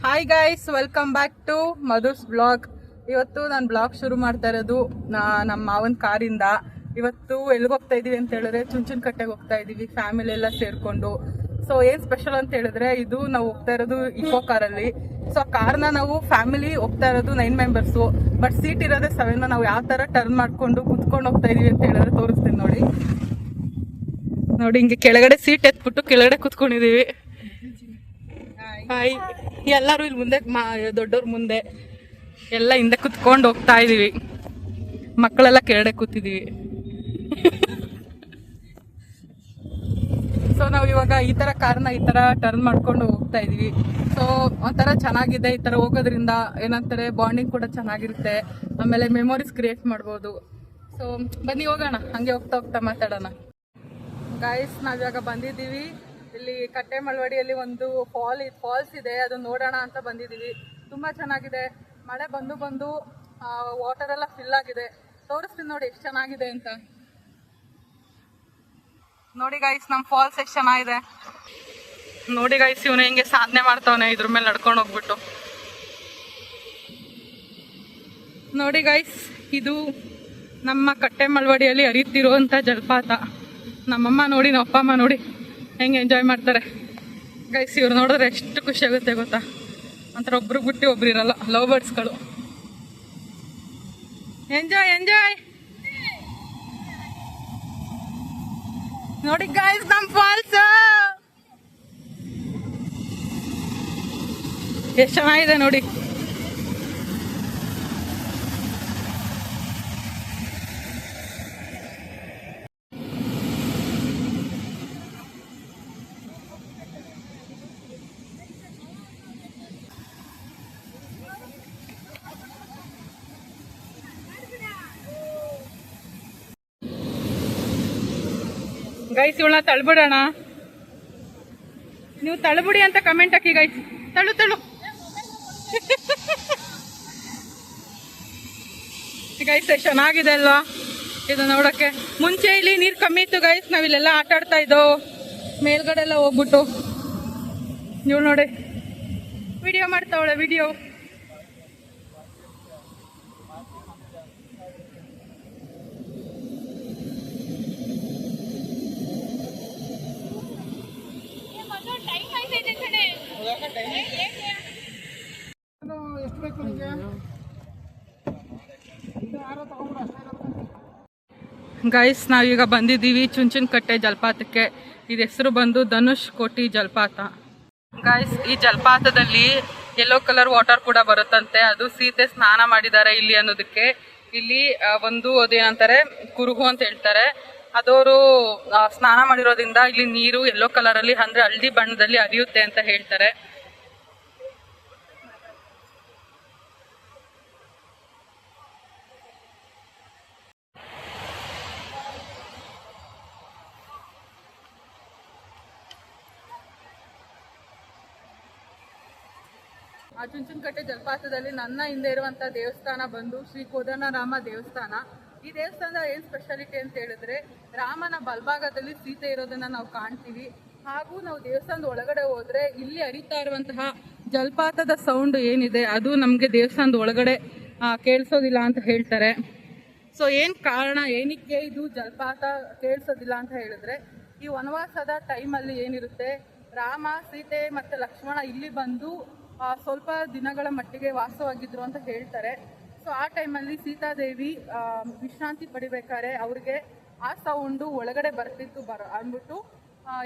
Hi guys, welcome back to Madhu's blog. ಇವತ್ತು ನಾನು blog ಶುರು ಮಾಡ್ತಾ ಇರೋದು ನಮ್ಮ ಮಾವನ ಕಾರಿಂದ. ಇವತ್ತು ಎಲ್ಲಿಗೆ ಹೋಗ್ತಾ ಇದೀವಿ ಅಂತ ಹೇಳಿದ್ರೆ ಚುಂಚನಕಟ್ಟೆಗೆ ಹೋಗ್ತಾ ಇದೀವಿ, ಫ್ಯಾಮಿಲಿ ಎಲ್ಲ ಸೇರ್ಕೊಂಡು. ಸೊ ಏನ್ ಸ್ಪೆಷಲ್ ಅಂತ ಹೇಳಿದ್ರೆ, ಇದು ನಾವು ಹೋಗ್ತಾ ಇರೋದು ಇಕೋ ಕಾರಲ್ಲಿ. ಸೊ ಆ ಕಾರ್ನ ನಾವು ಫ್ಯಾಮಿಲಿ ಹೋಗ್ತಾ ಇರೋದು 9 ಮೆಂಬರ್ಸು, ಬಟ್ ಸೀಟ್ ಇರೋದೇ 7. ನಾವು ಯಾವ ತರ ಟರ್ನ್ ಮಾಡ್ಕೊಂಡು ಕುತ್ಕೊಂಡು ಹೋಗ್ತಾ ಇದೀವಿ ಅಂತ ಹೇಳಿದ್ರೆ ತೋರಿಸ್ತೀನಿ ನೋಡಿ. ಹಿಂಗೆ ಕೆಳಗಡೆ ಸೀಟ್ ಎತ್ಬಿಟ್ಟು ಕೆಳಗಡೆ ಕುತ್ಕೊಂಡಿದೀವಿ. ಹಾಯ್, ಎಲ್ಲರೂ ಇಲ್ಲಿ ಮುಂದೆ ದೊಡ್ಡವ್ರ ಮುಂದೆ ಎಲ್ಲ ಹಿಂದೆ ಕುತ್ಕೊಂಡು ಹೋಗ್ತಾ ಇದೀವಿ. ಮಕ್ಕಳೆಲ್ಲ ಕೆಳಗಡೆ ಕೂತಿದೀವಿ. ಸೊ ನಾವು ಇವಾಗ ಈ ತರ ಕಾರ್ನ ಈ ತರ ಟರ್ನ್ ಮಾಡ್ಕೊಂಡು ಹೋಗ್ತಾ ಇದೀವಿ. ಸೊ ಒಂಥರ ಚೆನ್ನಾಗಿದೆ. ಈ ತರ ಹೋಗೋದ್ರಿಂದ ಏನಂತಾರೆ, ಬಾಂಡಿಂಗ್ ಕೂಡ ಚೆನ್ನಾಗಿರುತ್ತೆ, ಆಮೇಲೆ ಮೆಮೊರೀಸ್ ಕ್ರಿಯೇಟ್ ಮಾಡ್ಬೋದು. ಸೊ ಬನ್ನಿ ಹೋಗೋಣ, ಹಂಗೆ ಹೋಗ್ತಾ ಹೋಗ್ತಾ ಮಾತಾಡೋಣ. ಗೈಸ್, ನಾವಿವಾಗ ಬಂದಿದ್ದೀವಿ. ಇಲ್ಲಿ ಕಟ್ಟೆ ಮಳವಡಿಯಲ್ಲಿ ಒಂದು ಫಾಲ್ಸ್ ಇದೆ, ಅದನ್ನ ನೋಡೋಣ ಅಂತ ಬಂದಿದ್ದೀವಿ. ತುಂಬಾ ಚೆನ್ನಾಗಿದೆ. ಮಳೆ ಬಂದು ವಾಟರ್ ಎಲ್ಲ ಫಿಲ್ ಆಗಿದೆ. ತೋರಿಸ್ತೀನಿ ನೋಡಿ ಎಷ್ಟು ಚೆನ್ನಾಗಿದೆ ಅಂತ. ನೋಡಿ ಗೈಸ್, ನಮ್ಮ ಫಾಲ್ಸ್ ಎಷ್ಟು ಚೆನ್ನಾಗಿದೆ ನೋಡಿ ಗೈಸ್. ಇವನು ಹೆಂಗೆ ಸಾಧನೆ ಮಾಡ್ತಾವನೆ ಇದ್ರ ಮೇಲೆ ನಡ್ಕೊಂಡು ಹೋಗ್ಬಿಟ್ಟು. ನೋಡಿ ಗೈಸ್, ಇದು ನಮ್ಮ ಕಟ್ಟೆ ಮಳವಡಿಯಲ್ಲಿ ಹರಿತಿರುವಂತ ಜಲಪಾತ. ನಮ್ಮಮ್ಮ ನೋಡಿ, ನಮ್ಮ ಅಪ್ಪ ಅಮ್ಮ ನೋಡಿ ಹೆಂಗೆ ಎಂಜಾಯ್ ಮಾಡ್ತಾರೆ ಗೈಸ್. ಇವ್ರು ನೋಡಿದ್ರೆ ಎಷ್ಟು ಖುಷಿ ಆಗುತ್ತೆ ಗೊತ್ತಾ. ಒಂಥರ ಒಬ್ರು ಬಿಟ್ಟು ಒಬ್ರು ಇರಲ್ಲ, ಲವ್ ಬರ್ಡ್ಸ್ಗಳು. ಎಂಜಾಯ್ ಎಂಜಾಯ್ ನೋಡಿ ಗೈಸ್, ನಮ್ಮ ಫಾಲ್ಸ್ ಎಷ್ಟು ಚೆನ್ನಾಗಿದೆ ನೋಡಿ. ಗೈಸ್, ಇವಳನ್ನ ತಳ್ಬಿಡೋಣ. ನೀವು ತಳ್ಬಿಡಿ ಅಂತ ಕಮೆಂಟ್ ಹಾಕಿ ಗೈಸ್. ತಳ್ಳು ಗೈಸ್, ಎಷ್ಟು ಚೆನ್ನಾಗಿದೆ ಅಲ್ವಾ ಇದು ನೋಡಕ್ಕೆ. ಮುಂಚೆ ಇಲ್ಲಿ ನೀರು ಕಮ್ಮಿ ಇತ್ತು ಗೈಸ್, ನಾವಿಲ್ಲೆಲ್ಲ ಆಟ ಆಡ್ತಾ ಇದ್ದೋ ಮೇಲ್ಗಡೆ ಎಲ್ಲ ಹೋಗ್ಬಿಟ್ಟು. ನೀವು ನೋಡಿ ವಿಡಿಯೋ ಮಾಡ್ತಾವಳೆ, ವಿಡಿಯೋ. ಗೈಸ್, ನಾವೀಗ ಬಂದಿದ್ದೀವಿ ಚುಂಚನಕಟ್ಟೆ ಜಲಪಾತಕ್ಕೆ. ಇದ್ರ ಹೆಸರು ಬಂದು ಧನುಷ್ ಕೋಟಿ ಜಲಪಾತ. ಗೈಸ್, ಈ ಜಲಪಾತದಲ್ಲಿ ಯೆಲ್ಲೋ ಕಲರ್ ವಾಟರ್ ಕೂಡ ಬರುತ್ತಂತೆ. ಅದು ಸೀತೆ ಸ್ನಾನ ಮಾಡಿದ್ದಾರೆ ಇಲ್ಲಿ ಅನ್ನೋದಕ್ಕೆ. ಇಲ್ಲಿ ಒಂದು ಅದೇನಂತಾರೆ, ಕುರುಹು ಅಂತ ಹೇಳ್ತಾರೆ, ಅದವರು ಸ್ನಾನ ಮಾಡಿರೋದ್ರಿಂದ ಇಲ್ಲಿ ನೀರು ಯೆಲ್ಲೋ ಕಲರ್ ಅಲ್ಲಿ, ಅಂದ್ರೆ ಹಳದಿ ಬಣ್ಣದಲ್ಲಿ ಹರಿಯುತ್ತೆ ಅಂತ ಹೇಳ್ತಾರೆ. ಆ ಚುಂಚನಕಟ್ಟೆ ಜಲಪಾತದಲ್ಲಿ ನನ್ನ ಹಿಂದೆ ಇರುವಂತ ದೇವಸ್ಥಾನ ಬಂದು ಶ್ರೀ ಕೋದಂಡರಾಮ ದೇವಸ್ಥಾನ. ಈ ದೇವಸ್ಥಾನದ ಏನ್ ಸ್ಪೆಷಾಲಿಟಿ ಅಂತ ಹೇಳಿದ್ರೆ, ರಾಮನ ಬಲಭಾಗದಲ್ಲಿ ಸೀತೆ ಇರೋದನ್ನ ನಾವು ಕಾಣ್ತೀವಿ. ಹಾಗೂ ನಾವು ದೇವಸ್ಥಾನದ ಒಳಗಡೆ ಹೋದ್ರೆ ಇಲ್ಲಿ ಹರಿತಾ ಇರುವಂತಹ ಜಲಪಾತದ ಸೌಂಡ್ ಏನಿದೆ ಅದು ನಮ್ಗೆ ದೇವಸ್ಥಾನದ ಒಳಗಡೆ ಕೇಳಿಸೋದಿಲ್ಲ ಅಂತ ಹೇಳ್ತಾರೆ. ಸೊ ಏನ್ ಕಾರಣ, ಏನಕ್ಕೆ ಇದು ಜಲಪಾತ ಕೇಳಿಸೋದಿಲ್ಲ ಅಂತ ಹೇಳಿದ್ರೆ, ಈ ವನವಾಸದ ಟೈಮಲ್ಲಿ ಏನಿರುತ್ತೆ, ರಾಮ ಸೀತೆ ಮತ್ತೆ ಲಕ್ಷ್ಮಣ ಇಲ್ಲಿ ಬಂದು ಸ್ವಲ್ಪ ದಿನಗಳ ಮಟ್ಟಿಗೆ ವಾಸವಾಗಿದ್ರು ಅಂತ ಹೇಳ್ತಾರೆ. ಸೊ ಆ ಟೈಮಲ್ಲಿ ಸೀತಾದೇವಿ ವಿಶ್ರಾಂತಿ ಪಡಿಬೇಕಾದ್ರೆ ಅವ್ರಿಗೆ ಆ ಸೌಂಡು ಒಳಗಡೆ ಬರ್ತಿತ್ತು ಅಂದ್ಬಿಟ್ಟು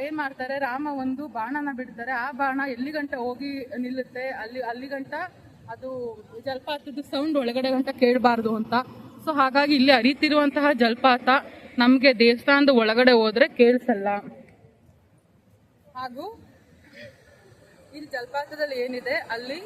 ಏನ್ ಮಾಡ್ತಾರೆ, ರಾಮ ಒಂದು ಬಾಣನ ಬಿಡ್ತಾರೆ. ಆ ಬಾಣ ಎಲ್ಲಿ ಗಂಟ ಹೋಗಿ ನಿಲ್ಲುತ್ತೆ, ಅಲ್ಲಿ ಗಂಟ ಅದು ಜಲಪಾತದ ಸೌಂಡ್ ಒಳಗಡೆ ಗಂಟ ಕೇಳಬಾರ್ದು ಅಂತ. ಸೊ ಹಾಗಾಗಿ ಇಲ್ಲಿ ಹರಿತಿರುವಂತಹ ಜಲಪಾತ ನಮ್ಗೆ ದೇವಸ್ಥಾನದ ಒಳಗಡೆ ಹೋದ್ರೆ ಕೇಳಿಸಲ್ಲ. ಹಾಗೂ ಇಲ್ಲಿ ಜಲಪಾತದಲ್ಲಿ ಏನಿದೆ, ಅಲ್ಲಿ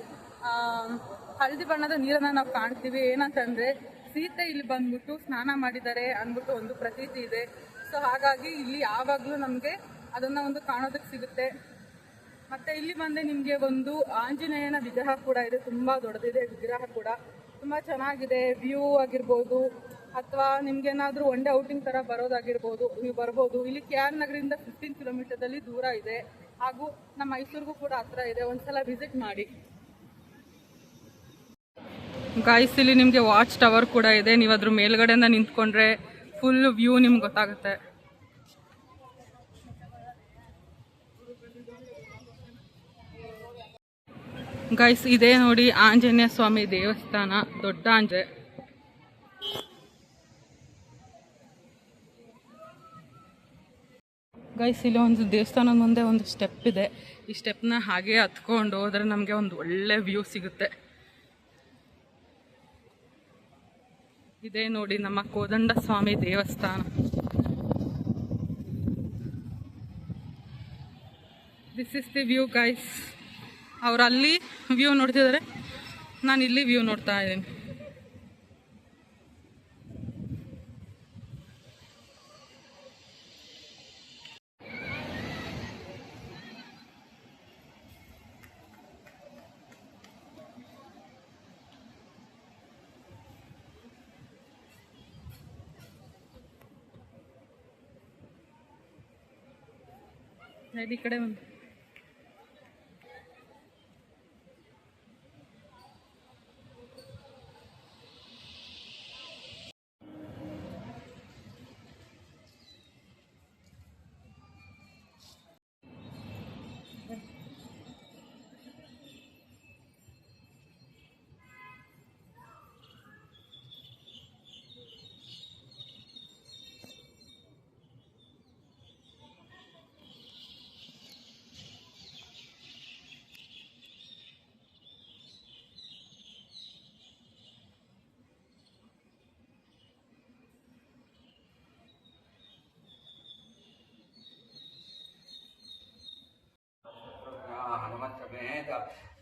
ಹಳದಿ ಬಣ್ಣದ ನೀರನ್ನ ನಾವು ಕಾಣ್ತೀವಿ. ಏನಂತಂದ್ರೆ, ಸೀತೆ ಇಲ್ಲಿ ಬಂದ್ಬಿಟ್ಟು ಸ್ನಾನ ಮಾಡಿದ್ದಾರೆ ಅಂದ್ಬಿಟ್ಟು ಒಂದು ಪ್ರತೀತಿ ಇದೆ. ಸೊ ಹಾಗಾಗಿ ಇಲ್ಲಿ ಯಾವಾಗ್ಲೂ ನಮ್ಗೆ ಅದನ್ನ ಒಂದು ಕಾಣೋದಕ್ಕೆ ಸಿಗುತ್ತೆ. ಮತ್ತೆ ಇಲ್ಲಿ ಬಂದೆ ನಿಮ್ಗೆ ಒಂದು ಆಂಜನೇಯನ ವಿಗ್ರಹ ಕೂಡ ಇದೆ, ತುಂಬಾ ದೊಡ್ಡದಿದೆ ವಿಗ್ರಹ ಕೂಡ, ತುಂಬಾ ಚೆನ್ನಾಗಿದೆ. ವ್ಯೂ ಆಗಿರ್ಬೋದು, ಅಥವಾ ನಿಮ್ಗೇನಾದ್ರೂ ಒನ್ ಡೇ ಔಟಿಂಗ್ ತರ ಬರೋದಾಗಿರ್ಬೋದು, ನೀವು ಬರ್ಬೋದು. ಇಲ್ಲಿ KR ನಗರದಿಂದ 15 ಕಿಲೋಮೀಟರ್ದಲ್ಲಿ ದೂರ ಇದೆ. ಹಾಗೂ ನಮ್ಮ ಮೈಸೂರಿಗೂ ಕೂಡ ಹತ್ರ ಇದೆ. ಒಂದ್ಸಲ ವಿಸಿಟ್ ಮಾಡಿ. ಗಾಯ್ಸ್ ಇಲ್ಲಿ ನಿಮಗೆ ವಾಚ್ ಟವರ್ ಕೂಡ ಇದೆ. ನೀವು ಅದ್ರ ಮೇಲ್ಗಡೆಯಿಂದ ನಿಂತ್ಕೊಂಡ್ರೆ ಫುಲ್ ವ್ಯೂ ನಿಮ್ಗೆ ಗೊತ್ತಾಗುತ್ತೆ. ಗೈಸ್ ಇದೇ ನೋಡಿ ಆಂಜನೇಯ ಸ್ವಾಮಿ ದೇವಸ್ಥಾನ, ದೊಡ್ಡ ಆಂಜೆ. ಗೈಸ್ ಇಲ್ಲಿ ಒಂದು ದೇವಸ್ಥಾನದ ಮುಂದೆ ಒಂದು ಸ್ಟೆಪ್ ಇದೆ. ಈ ಸ್ಟೆಪ್ನ ಹಾಗೆ ಹತ್ಕೊಂಡು ಹೋದ್ರೆ ನಮಗೆ ಒಂದು ಒಳ್ಳೆ ವ್ಯೂ ಸಿಗುತ್ತೆ. ಇದೇ ನೋಡಿ ನಮ್ಮ ಕೋದಂಡ ಸ್ವಾಮಿ ದೇವಸ್ಥಾನ. This is the view guys. ಅವ್ರು ಅಲ್ಲಿ ವ್ಯೂ ನೋಡ್ತಿದ್ದಾರೆ, ನಾನು ಇಲ್ಲಿ ವ್ಯೂ ನೋಡ್ತಾ ಇದ್ದೀನಿ. ಈ ಕಡೆ ಒಂದು ಹನುಮಂತಮೇಧ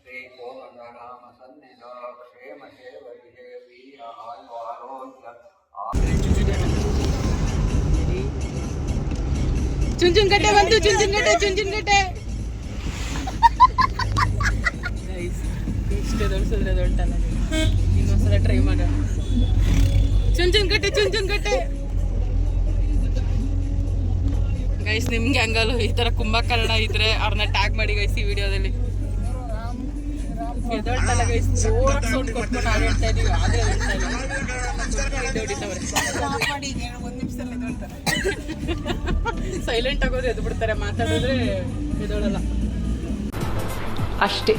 ಶ್ರೀ ಕೋದಂಡರಾಮ ಸನ್ನಿಧ ಕ್ಷೇಮ ಸೇವರಿಗೆ ವೀರ ಆಯು ಆರೋಗ್ಯ ಚುಂಚುನಕಟ್ಟೆ ಬಂತು. ಚುಂಚುನಕಟ್ಟೆ ಇಷ್ಟೇ ದೊಡ್ಸಿದ್ರೆ ದೊಡ್ಡಲ್ಲ. ಇನ್ನೊಂದ್ಸಲ ಟ್ರೈ ಮಾಡೋಣ. ಚುಂಚುನಕಟ್ಟೆ ಗೈಸ್, ನಿಮ್ಗೆ ಹಂಗಲ್ಲ ಈ ಥರ ಕುಂಭಕರ್ಣ ಇದ್ರೆ ಅವ್ರನ್ನ ಟ್ಯಾಗ್ ಮಾಡಿ ಗೈಸ್ ಈ ವಿಡಿಯೋದಲ್ಲಿ. ಎದೊಳ್ತಲ್ಲ ಗೈಸ್, ಜೋರಾಗಿ ಸೌಂಡ್ ಕೊಟ್ಬಿಟ್ಟು ಹಾಗೆ ಹೇಳ್ತಾ ಇದೀವಿ, ಆದರೆ ಸೈಲೆಂಟ್ ಆಗೋದು ಎದ್ದು ಬಿಡ್ತಾರೆ, ಮಾತಾಡಿದ್ರೆ ಎದೊಳಲ್ಲ ಅಷ್ಟೇ.